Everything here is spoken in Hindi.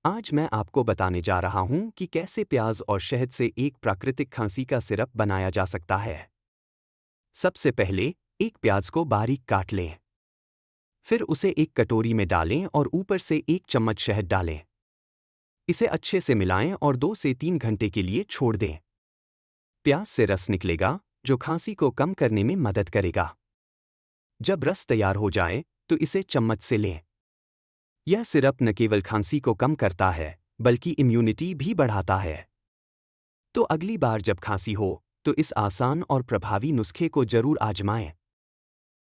आज मैं आपको बताने जा रहा हूं कि कैसे प्याज और शहद से एक प्राकृतिक खांसी का सिरप बनाया जा सकता है। सबसे पहले एक प्याज को बारीक काट लें। फिर उसे एक कटोरी में डालें और ऊपर से 1 चम्मच शहद डालें। इसे अच्छे से मिलाएं और 2 से 3 घंटे के लिए छोड़ दें। प्याज से रस निकलेगा जो खांसी को कम करने में मदद करेगा। जब रस तैयार हो जाए तो इसे चम्मच से लें। यह सिरप न केवल खांसी को कम करता है बल्कि इम्यूनिटी भी बढ़ाता है। तो अगली बार जब खांसी हो तो इस आसान और प्रभावी नुस्खे को जरूर आजमाएं।